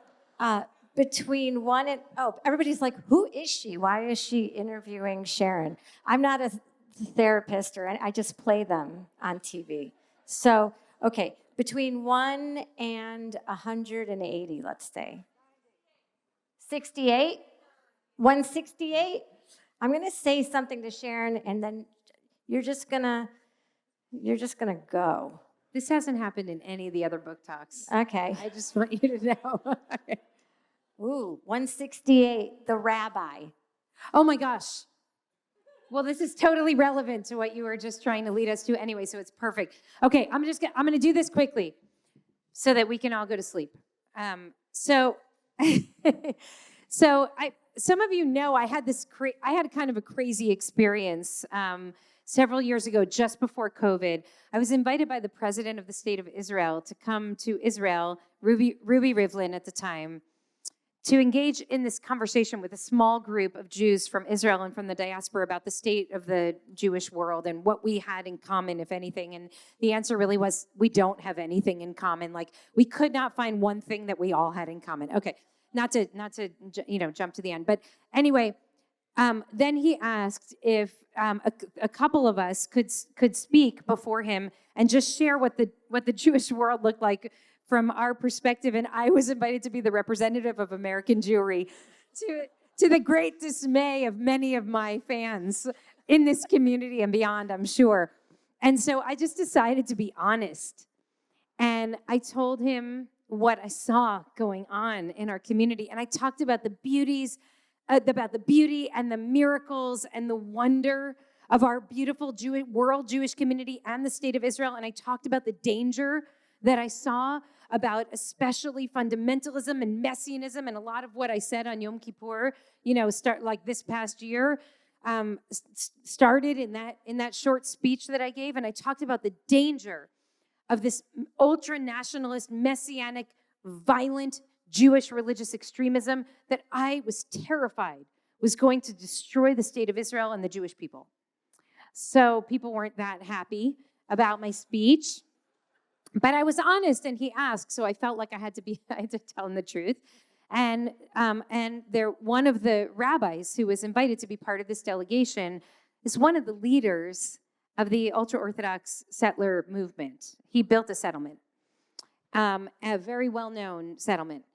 between 1 and, everybody's like, who is she? Why is she interviewing Sharon? I'm not a therapist, I just play them on TV. So, okay, between 1 and 180, let's say. 68? 168? I'm going to say something to Sharon, and then you're just going to You're just going to go. This hasn't happened in any of the other book talks. Okay. I just want you to know. Ooh, 168, the rabbi. Oh my gosh. Well, this is totally relevant to what you were just trying to lead us to anyway, so it's perfect. Okay, I'm going to do this quickly so that we can all go to sleep. So some of you know I had kind of a crazy experience several years ago, just before COVID. I was invited by the president of the state of Israel to come to Israel, Ruby Rivlin at the time, to engage in this conversation with a small group of Jews from Israel and from the diaspora about the state of the Jewish world and what we had in common, if anything. And the answer really was, we don't have anything in common. Like, we could not find one thing that we all had in common. Okay, not to jump to the end. But anyway, then he asked if a couple of us could speak before him and just share what the Jewish world looked like from our perspective. And I was invited to be the representative of American Jewry, to the great dismay of many of my fans in this community and beyond, I'm sure. And so I just decided to be honest. And I told him what I saw going on in our community. And I talked about the beauty and the miracles and the wonder of our beautiful world Jewish community and the state of Israel. And I talked about the danger that I saw about especially fundamentalism and messianism, and a lot of what I said on Yom Kippur, like this past year, started in that short speech that I gave. And I talked about the danger of this ultra-nationalist, messianic, violent Jewish religious extremism that I was terrified was going to destroy the state of Israel and the Jewish people. So people weren't that happy about my speech. But I was honest, and he asked, so I felt like I had to tell him the truth. And one of the rabbis who was invited to be part of this delegation is one of the leaders of the ultra-Orthodox settler movement. He built a settlement, a very well-known settlement.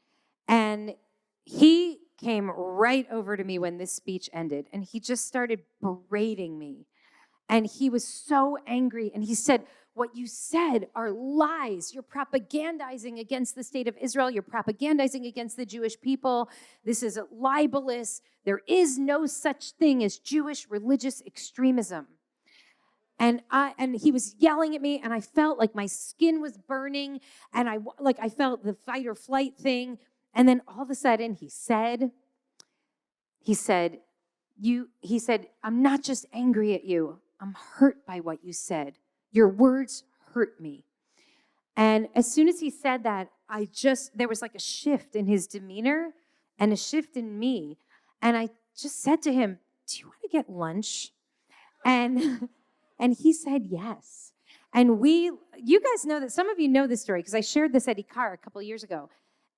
And he came right over to me when this speech ended, and he just started berating me. And he was so angry, and he said, "What you said are lies. You're propagandizing against the state of Israel. You're propagandizing against the Jewish people. This is libelous. There is no such thing as Jewish religious extremism." And he was yelling at me, and I felt like my skin was burning, and I felt the fight or flight thing. And then all of a sudden, he said, "I'm not just angry at you. I'm hurt by what you said. Your words hurt me." And as soon as he said that, there was like a shift in his demeanor and a shift in me. And I just said to him, "Do you want to get lunch?" And he said yes. And you guys know that, some of you know this story because I shared this at IKAR a couple of years ago.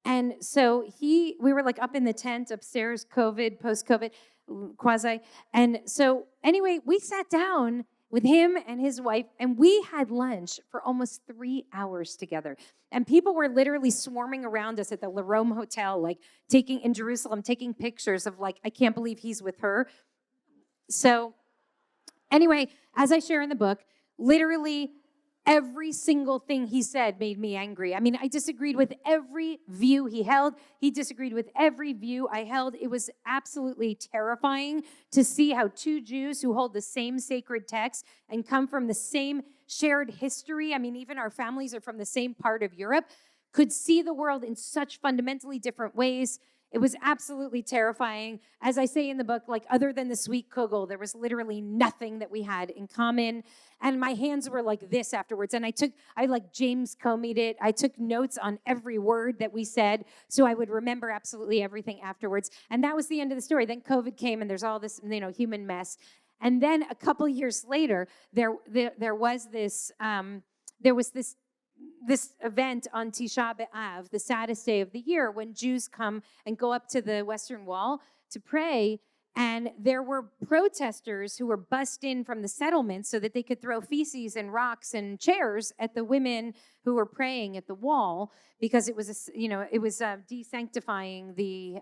And so we were like up in the tent upstairs, post-COVID, quasi. And so anyway, we sat down with him and his wife, and we had lunch for almost 3 hours together. And people were literally swarming around us at the La Rome Hotel, in Jerusalem, taking pictures of I can't believe he's with her. So anyway, as I share in the book, literally every single thing he said made me angry. I mean, I disagreed with every view he held. He disagreed with every view I held. It was absolutely terrifying to see how two Jews who hold the same sacred text and come from the same shared history, I mean, even our families are from the same part of Europe, could see the world in such fundamentally different ways. It was absolutely terrifying. As I say in the book, other than the sweet kugel, there was literally nothing that we had in common. And my hands were like this afterwards. And I James Comey'd it. I took notes on every word that we said, so I would remember absolutely everything afterwards. And that was the end of the story. Then COVID came, and there's all this, human mess. And then a couple years later, there was this event on Tisha B'Av, the saddest day of the year, when Jews come and go up to the Western Wall to pray. And there were protesters who were bussed in from the settlement so that they could throw feces and rocks and chairs at the women who were praying at the wall, because it was desanctifying the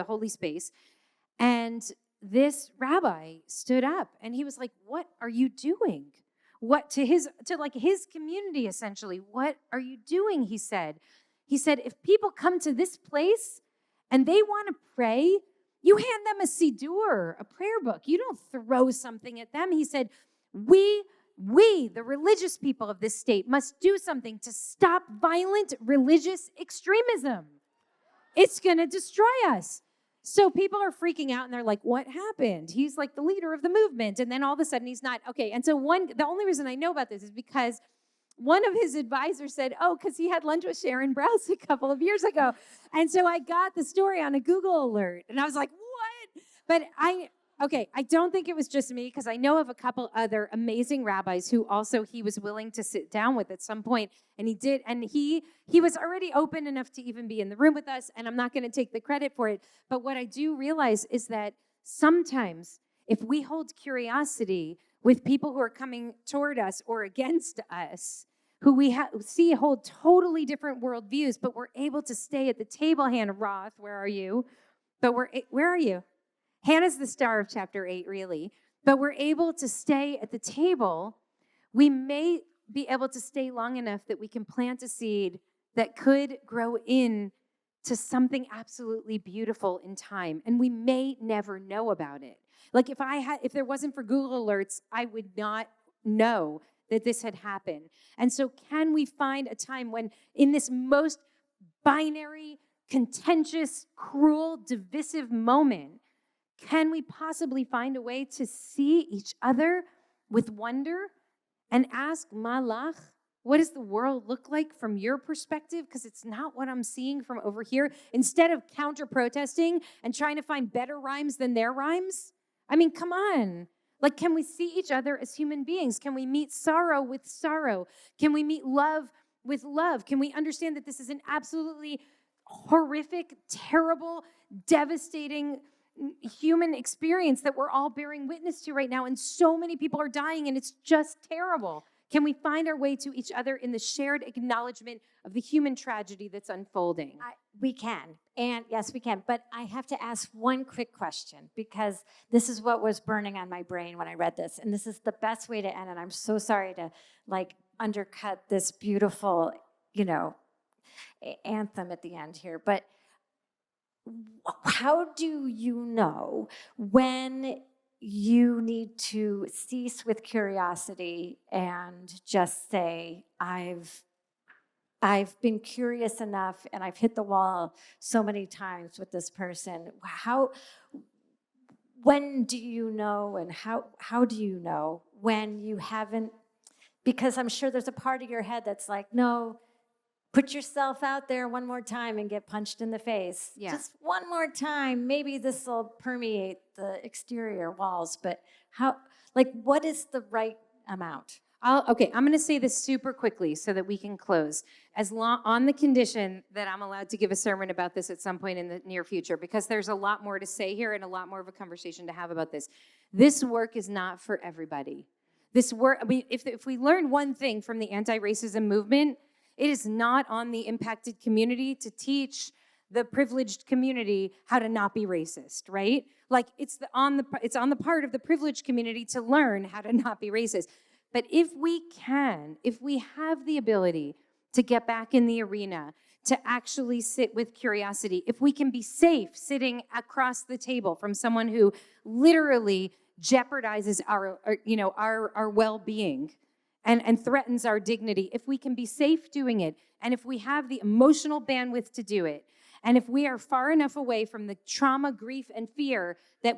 holy space. And this rabbi stood up, and he was like, "What are you doing? to his community, essentially. What are you doing? He said, if people come to this place and they want to pray, you hand them a siddur, a prayer book. You don't throw something at them. He said, we, the religious people of this state, must do something to stop violent religious extremism. It's going to destroy us. So people are freaking out and they're like, what happened? He's like the leader of the movement. And then all of a sudden he's not. Okay. And so the only reason I know about this is because one of his advisors said, because he had lunch with Sharon Brous a couple of years ago. And so I got the story on a Google alert. And I was like, what? But I don't think it was just me, because I know of a couple other amazing rabbis who also he was willing to sit down with at some point. And he did. And he was already open enough to even be in the room with us. And I'm not going to take the credit for it. But what I do realize is that sometimes if we hold curiosity with people who are coming toward us or against us, who we see hold totally different worldviews, but we're able to stay at the table. Hannah Roth, where are you? Where are you? Hannah's the star of chapter 8, really. But we're able to stay at the table. We may be able to stay long enough that we can plant a seed that could grow into something absolutely beautiful in time. And we may never know about it. Like if there wasn't for Google Alerts, I would not know that this had happened. And so can we find a time when in this most binary, contentious, cruel, divisive moment, can we possibly find a way to see each other with wonder and ask Malach, what does the world look like from your perspective? Because it's not what I'm seeing from over here. Instead of counter-protesting and trying to find better rhymes than their rhymes. I mean, come on. Like, can we see each other as human beings? Can we meet sorrow with sorrow? Can we meet love with love? Can we understand that this is an absolutely horrific, terrible, devastating human experience that we're all bearing witness to right now, and so many people are dying, and it's just terrible? Can we find our way to each other in the shared acknowledgement of the human tragedy that's unfolding? We can. And yes, we can. But I have to ask one quick question, because this is what was burning on my brain when I read this. And this is the best way to end. And I'm so sorry to undercut this beautiful, anthem at the end here. But how do you know when you need to cease with curiosity and just say, I've been curious enough and I've hit the wall so many times with this person? When do you know, and how do you know when you haven't? Because I'm sure there's a part of your head that's like, no, put yourself out there one more time and get punched in the face. Yeah. Just one more time. Maybe this will permeate the exterior walls. But what is the right amount? I'm going to say this super quickly so that we can close. On the condition that I'm allowed to give a sermon about this at some point in the near future, because there's a lot more to say here and a lot more of a conversation to have about this. This work is not for everybody. This work, if we learn one thing from the anti-racism movement, it is not on the impacted community to teach the privileged community how to not be racist, right? Like it's on the part of the privileged community to learn how to not be racist. But if we have the ability to get back in the arena, to actually sit with curiosity, if we can be safe sitting across the table from someone who literally jeopardizes our well-being and threatens our dignity, if we can be safe doing it, and if we have the emotional bandwidth to do it, and if we are far enough away from the trauma, grief, and fear that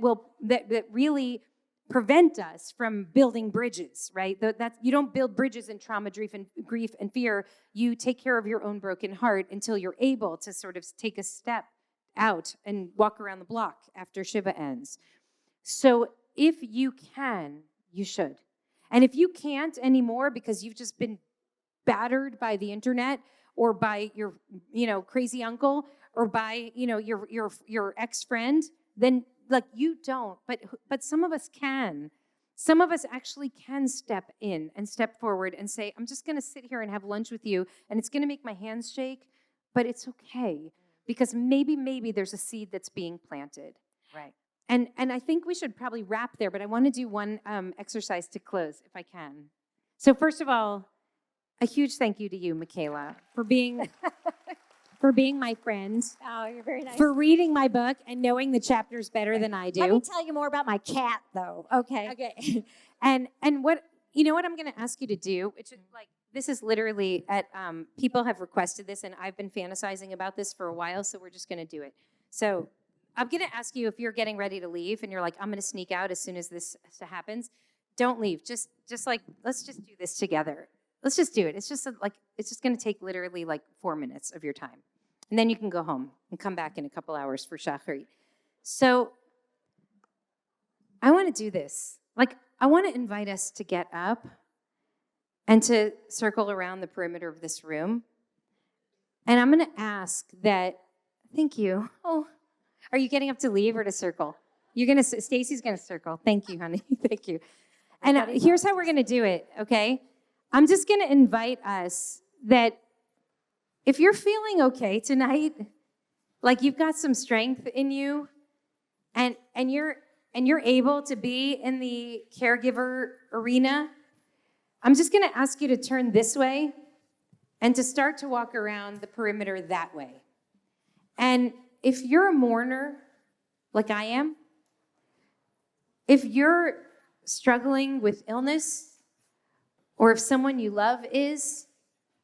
really prevent us from building bridges, right? You don't build bridges in trauma, grief, and fear. You take care of your own broken heart until you're able to sort of take a step out and walk around the block after Shiva ends. So if you can, you should. And if you can't anymore because you've just been battered by the internet or by your, crazy uncle or by, your ex-friend, then you don't, but some of us can. Some of us actually can step in and step forward and say, I'm just going to sit here and have lunch with you, and it's going to make my hands shake, but it's okay, because maybe there's a seed that's being planted. Right. And I think we should probably wrap there, but I want to do one exercise to close, if I can. So first of all, a huge thank you to you, Michaela, for being my friend, Oh, you're very nice. for reading my book and knowing the chapters better than I do. Let me tell you more about my cat, though. Okay. Okay. And what I'm going to ask you to do, which is like, this is literally people have requested this, and I've been fantasizing about this for a while, so we're just going to do it. So I'm going to ask you, if you're getting ready to leave and you're like, I'm going to sneak out as soon as this happens, don't leave. Just like, let's just do this together. Let's just do it. It's just going to take literally like 4 minutes of your time. And then you can go home and come back in a couple hours for Shacharit. So I want to do this. Like, I want to invite us to get up and to circle around the perimeter of this room. And I'm going to ask that, thank you. Oh, are you getting up to leave or to circle? Stacy's going to circle. Thank you, honey. Thank you. And here's how we're going to do it, okay? I'm just going to invite us that if you're feeling okay tonight, like you've got some strength in you, and you're able to be in the caregiver arena, I'm just going to ask you to turn this way and to start to walk around the perimeter that way. And if you're a mourner, like I am, if you're struggling with illness, or if someone you love is,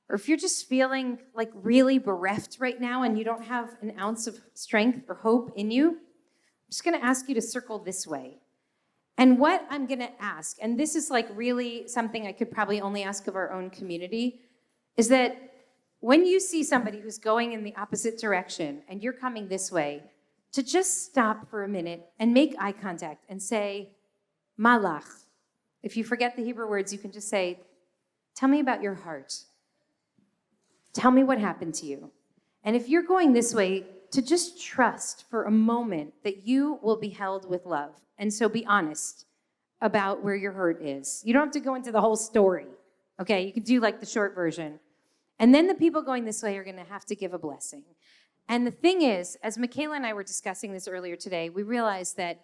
or if you're just feeling like really bereft right now and you don't have an ounce of strength or hope in you, I'm just going to ask you to circle this way. And what I'm going to ask, and this is like really something I could probably only ask of our own community, is that when you see somebody who's going in the opposite direction and you're coming this way, to just stop for a minute and make eye contact and say, Malach. If you forget the Hebrew words, you can just say, tell me about your heart. Tell me what happened to you. And if you're going this way, to just trust for a moment that you will be held with love. And so be honest about where your hurt is. You don't have to go into the whole story, okay? You can do like the short version. And then the people going this way are going to have to give a blessing. And the thing is, as Michaela and I were discussing this earlier today, we realized that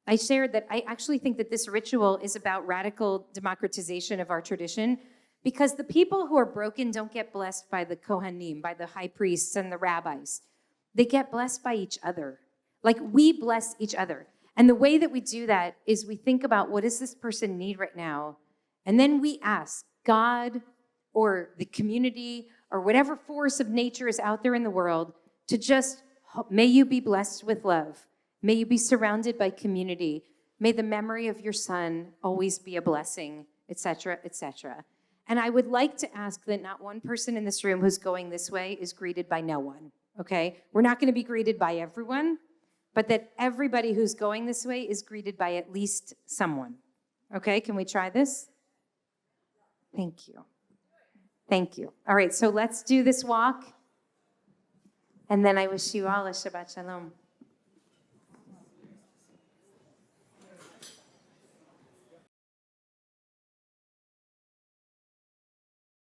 I shared that I actually think that this ritual is about radical democratization of our tradition, because the people who are broken don't get blessed by the Kohanim, by the high priests and the rabbis. They get blessed by each other. Like, we bless each other. And the way that we do that is we think about, what does this person need right now? And then we ask God or the community or whatever force of nature is out there in the world to just, may you be blessed with love. May you be surrounded by community. May the memory of your son always be a blessing, etc., etc. And I would like to ask that not one person in this room who's going this way is greeted by no one, okay? We're not going to be greeted by everyone, but that everybody who's going this way is greeted by at least someone. Okay, can we try this? Thank you. Thank you. All right, so let's do this walk. And then I wish you all a Shabbat Shalom.